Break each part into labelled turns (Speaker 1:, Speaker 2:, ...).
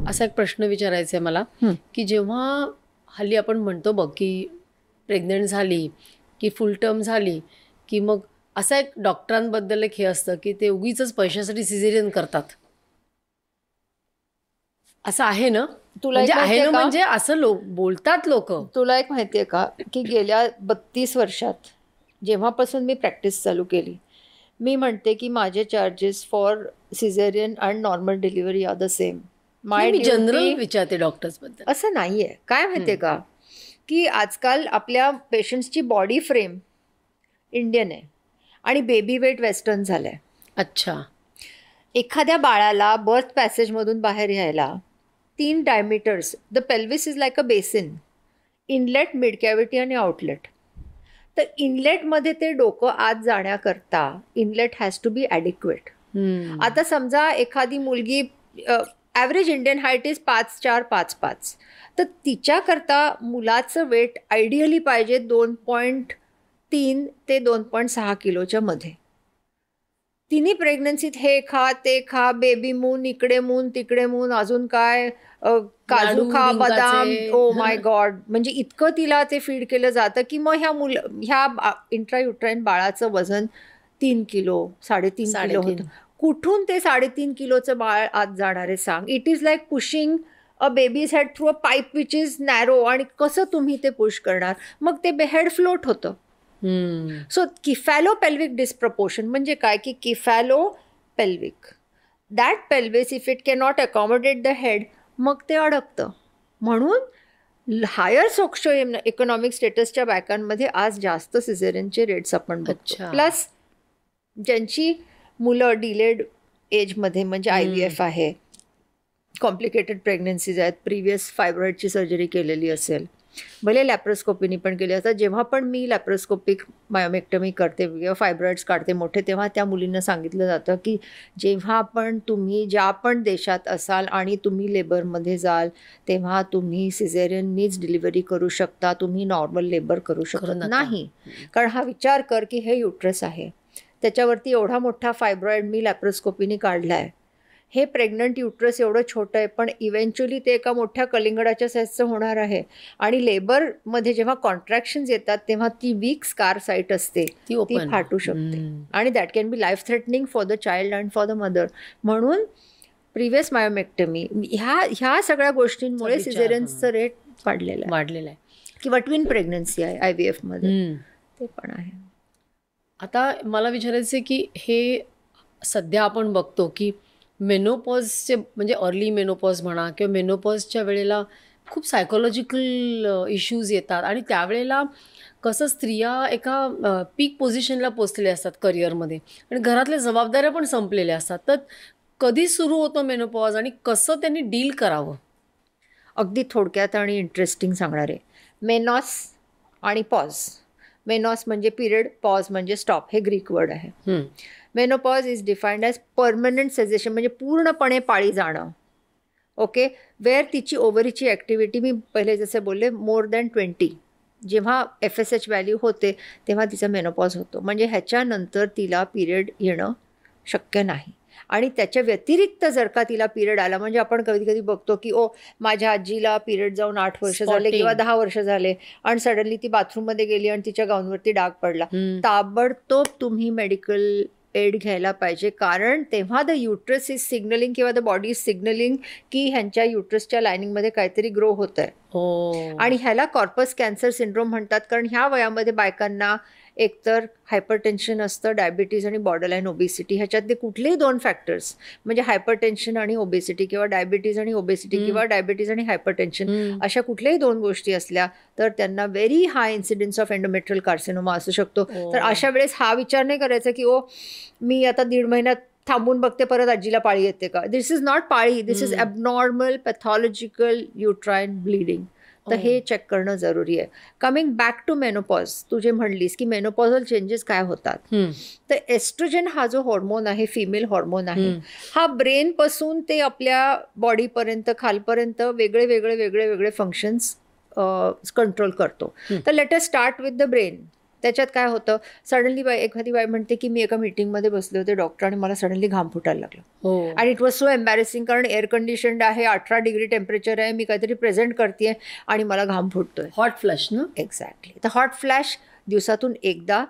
Speaker 1: असा एक प्रश्न विचारायचा आहे मला की जेव्हा हल्ली आपण म्हणतो बघ की प्रेग्नंट झाली की फुल टर्म झाली की मग असा एक डॉक्टरांबद्दल एक हे असतं की ते उगीच पैशासाठी सिझेरियन करतात, असं आहे ना?
Speaker 2: तुला
Speaker 1: म्हणजे
Speaker 2: एक
Speaker 1: आहे
Speaker 2: माहितीये
Speaker 1: ना,
Speaker 2: का?
Speaker 1: म्हणजे असं बोलतात लोक.
Speaker 2: तुला एक माहितीये का की गेल्या 32 वर्षात जेव्हापासून मी प्रॅक्टिस चालू केली, मी म्हणते की माझे charges for caesarean and normal delivery are the same.
Speaker 1: मी जनरल विचारते डॉक्टर्स बद्दल.
Speaker 2: असं नाहीये. काय माहितीये का की आजकाल आपल्या पेशंट्सची बॉडी फ्रेम इंडियन आहे आणि बेबी वेट वेस्टर्न झालंय.
Speaker 1: अच्छा.
Speaker 2: एखाद्या बाळाला बर्थ पॅसेजमधून बाहेर यायला 3 diameters. The pelvis is like a basin. Inlet, mid cavity आणि आउटलेट. तर इनलेटमध्ये ते डोकं आत जाण्याकरता inlet has to be adequate. आता समजा एखादी मुलगी ॲव्हरेज इंडियन हाईट इज 5'4", 5'5". तर तिच्याकरता मुलाचं वेट आयडियली पाहिजे 2.3 ते 2.6 किलोच्या मध्ये. तिन्ही प्रेग्नन्सीत हे खा ते खा, बेबी मून, इकडे मून तिकडे मून, अजून काय काजू खा, बदाम. Oh my God. म्हणजे इतकं तिला ते फीड केलं जातं की मग ह्या इंट्रायुट्राईन बाळाचं वजन 3 किलो 3.5 किलो होतं. कुठून ते 3.5 किलोचं बाळ आत जाणारे सांग. It is like pushing a baby's head through a pipe which is narrow. आणि कसं तुम्ही ते पुश करणार? मग ते हेड फ्लोट होतं. सो किफॅलो पेल्विक डिस्प्रपोर्शन म्हणजे काय की cephalo pelvic, that pelvis if it can not accommodate the head, मग ते अडकतं. म्हणून हायर सोशो इकॉनॉमिक स्टेटसच्या बायकांमध्ये आज जास्त सिझेरियनचे रेट्स आपण बघतो. प्लस ज्यांची मुलं डिलेड एजमध्ये म्हणजे IVF आहे, कॉम्प्लिकेटेड प्रेग्नन्सीज आहेत, प्रिव्हियस फायब्रॉइडची सर्जरी केलेली असेल, भले लॅप्रोस्कोपीनी पण केली. आता जेव्हा पण मी लॅप्रोस्कोपिक मायोमेक्टमी करते किंवा फायब्रॉइड्स काढते मोठे, तेव्हा त्या मुलींना सांगितलं जातं की जेव्हा पण तुम्ही ज्या पण देशात असाल आणि तुम्ही लेबरमध्ये जाल तेव्हा तुम्ही सिझेरियननीच डिलिव्हरी करू शकता, तुम्ही नॉर्मल लेबर करू शकत नाही. कारण हा विचार कर की हे युट्रस आहे, त्याच्यावरती एवढा मोठा फायब्रॉइड मी लॅप्रोस्कोपीने काढला आहे. हे प्रेग्नंट युट्रस एवढं छोटं आहे पण इव्हेंच्युअली ते एका मोठ्या कलिंगडाच्या साईजचं होणार आहे. आणि लेबरमध्ये जेव्हा कॉन्ट्रॅक्शन्स येतात तेव्हा ती वीक स्कार साईट असते, ती फाटू शकते आणि that can be life threatening for the child and for the mother. म्हणून प्रिव्हियस मायोमेक्टमी ह्या सगळ्या गोष्टींमुळे सिझेरियन्सचं रेट वाढलेलं आहे. किंवा ट्विन प्रेग्नन्सी आहे IVF मध्ये, ते पण आहे.
Speaker 1: आता मला विचारायचं आहे की हे सध्या आपण बघतो की मेनोपॉजचे म्हणजे अर्ली मेनोपॉज म्हणा किंवा मेनोपॉजच्या वेळेला खूप सायकोलॉजिकल इश्यूज येतात आणि त्यावेळेला कसं स्त्रिया एका पीक पोझिशनला पोचलेल्या असतात करिअरमध्ये आणि घरातल्या जबाबदाऱ्या पण संपलेल्या असतात. तर कधी सुरू होतो मेनोपॉज आणि कसं त्यांनी डील करावं?
Speaker 2: अगदी थोडक्यात आणि इंटरेस्टिंग सांगणार आहे. मेनॉस आणि पॉज. मेनॉस म्हणजे पिरियड, पॉज म्हणजे स्टॉप. हे ग्रीक वर्ड आहे. Menopause is defined as permanent cessation म्हणजे पूर्णपणे पाळी जाणं. ओके. वेअर तिची ओव्हरीची ॲक्टिव्हिटी, मी पहिले जसे बोलले, मोर दॅन 20 जेव्हा FSH व्हॅल्यू होते तेव्हा तिचा मेनोपॉज होतो. म्हणजे ह्याच्यानंतर तिला पिरियड येणं शक्य नाही. आणि त्याच्या व्यतिरिक्त जर का तिला पिरियड आला, म्हणजे आपण कधी कधी बघतो की माझ्या आजीला पिरियड जाऊन 8 वर्ष झाले किंवा 10 वर्ष झाले आणि सडनली ती बाथरूममध्ये गेली आणि तिच्या गाऊनवरती डाग पडला, ताबडतोब तुम्ही मेडिकल एड घ्यायला पाहिजे. कारण तेव्हा द युट्रस इज सिग्नलिंग किंवा द बॉडी इज सिग्नलिंग की ह्यांच्या युट्रसच्या लायनिंगमध्ये काहीतरी ग्रो होत आहे. आणि ह्याला कॉर्पस कॅन्सर सिंड्रोम म्हणतात. कारण ह्या वयामध्ये बायकांना एकतर हायपरटेन्शन असतं, डायबिटीज आणि बॉर्डरलाईन ओबेसिटी. ह्याच्यातले कुठलेही 2 फॅक्टर्स म्हणजे हायपरटेन्शन आणि ओबेसिटी किंवा डायबिटीज आणि ओबेसिटी किंवा डायबिटीज आणि हायपरटेन्शन, अशा कुठल्याही 2 गोष्टी असल्या तर त्यांना very high incidence of endometrial carcinoma असू शकतो. तर अशा वेळेस हा विचार नाही करायचा की मी आता 1.5 महिन्यात थांबून बघते परत आजीला पाळी येते का. दिस इज नॉट पाळी, दिस इज ॲबनॉर्मल पॅथॉलॉजिकल युट्राईन ब्लिडिंग. तर हे चेक करणं जरुरी आहे. कमिंग बॅक टू मेनोपॉज, तू जे म्हणलीस की मेनोपॉझल चेंजेस काय होतात, तर एस्ट्रोजन हा जो हॉर्मोन आहे, फिमेल हॉर्मोन आहे, हा ब्रेनपासून ते आपल्या बॉडीपर्यंत खालपर्यंत वेगळे वेगळे वेगळे वेगळे फंक्शन्स कंट्रोल करतो. तर let us start with the brain. त्याच्यात काय होतं, सडनली एखादी बाई म्हणते की मी एका मीटिंगमध्ये बसले होते डॉक्टर आणि मला सडनली घाम फुटायला लागलं.
Speaker 1: हो.
Speaker 2: आणि इट वॉज सो एम्बॅरेसिंग, कारण एअर कंडिशन्ड आहे, 18 डिग्री टेम्परेचर आहे, मी काहीतरी प्रेझेंट करते आणि मला घाम फुटतोय.
Speaker 1: हॉट फ्लॅश ना.
Speaker 2: एक्झॅक्टली. तर हॉट फ्लॅश दिवसातून एकदा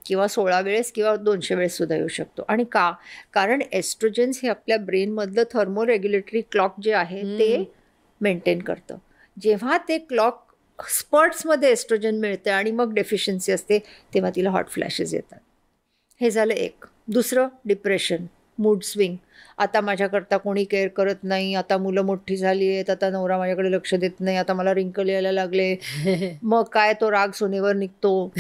Speaker 2: किंवा 16 वेळेस किंवा 200 वेळेस सुद्धा येऊ शकतो. आणि का? कारण एस्ट्रोजन्स हे आपल्या ब्रेनमधलं थर्मोरेग्युलेटरी क्लॉक जे आहे ते मेंटेन करतं. जेव्हा ते क्लॉक स्पर्ट्समध्ये एस्ट्रोजन मिळतं आणि मग डेफिशियन्सी असते, तेव्हा तिला हॉट फ्लॅशेस येतात. हे झालं एक. दुसरं, डिप्रेशन, मूड स्विंग. आता माझ्याकरता कोणी केअर करत नाही, आता मुलं मोठी झाली आहेत, आता नवरा माझ्याकडे लक्ष देत नाही, आता मला रिंकल यायला लागले, मग काय तो राग सोनेवर निघतो.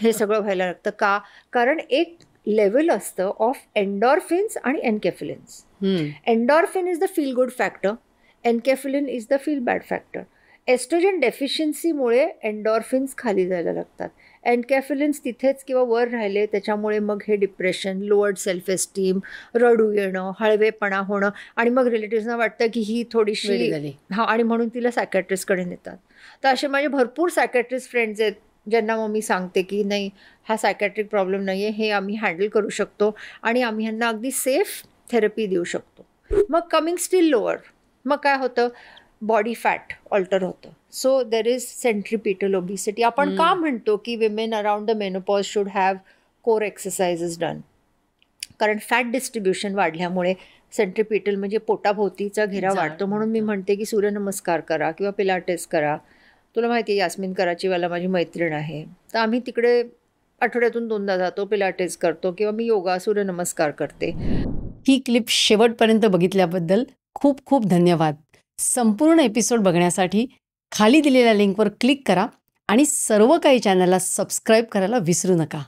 Speaker 2: हे सगळं व्हायला लागतं. का? कारण एक लेवल असतं ऑफ एन्डॉर्फिन्स आणि enkephalins. Endorphin is the feel good factor, enkephalin is the feel bad factor. Oestrogen डेफिशियन्सीमुळे एन्डॉर्फिन्स खाली जायला लागतात, एनकॅफिलिन्स तिथेच किंवा वर राहिले, त्याच्यामुळे मग हे डिप्रेशन, लोअर्ड सेल्फ एस्टीम, रडू येणं, हळवेपणा होणं, आणि मग रिलेटिव्सना वाटतं की ही थोडीशी आणि म्हणून तिला सायकॅट्रिस्टकडे नेतात. तर असे माझे भरपूर सायकॅट्रिस्ट फ्रेंड्स आहेत ज्यांना मग मी सांगते की नाही, हा सायकॅट्रिक प्रॉब्लेम नाही आहे, हे आम्ही हँडल करू शकतो आणि आम्ही ह्यांना अगदी सेफ थेरपी देऊ शकतो. मग कमिंग स्टील लोअर, मग काय होतं, बॉडी फॅट ऑल्टर होतं. So there is centripetal obesity. आपण का म्हणतो की women around the menopause should have core exercises done? कारण फॅट डिस्ट्रीब्युशन वाढल्यामुळे सेंट्रीपिटल म्हणजे पोटाभोवतीचा घेरा वाढतो. म्हणून मी म्हणते की सूर्यनमस्कार करा किंवा पिलाटेस करा. तुला माहिती आहे, यास्मिन कराचीवाला माझी मैत्रीण आहे, तर आम्ही तिकडे आठवड्यातून 2दा जातो, पिलाटेस करतो किंवा मी योगा, सूर्यनमस्कार करते.
Speaker 1: ही क्लिप शेवटपर्यंत बघितल्याबद्दल खूप खूप धन्यवाद. संपूर्ण एपिसोड बघण्यासाठी खाली दिलेल्या लिंकवर क्लिक करा आणि सर्व काही चॅनलला सबस्क्राईब करायला विसरू नका.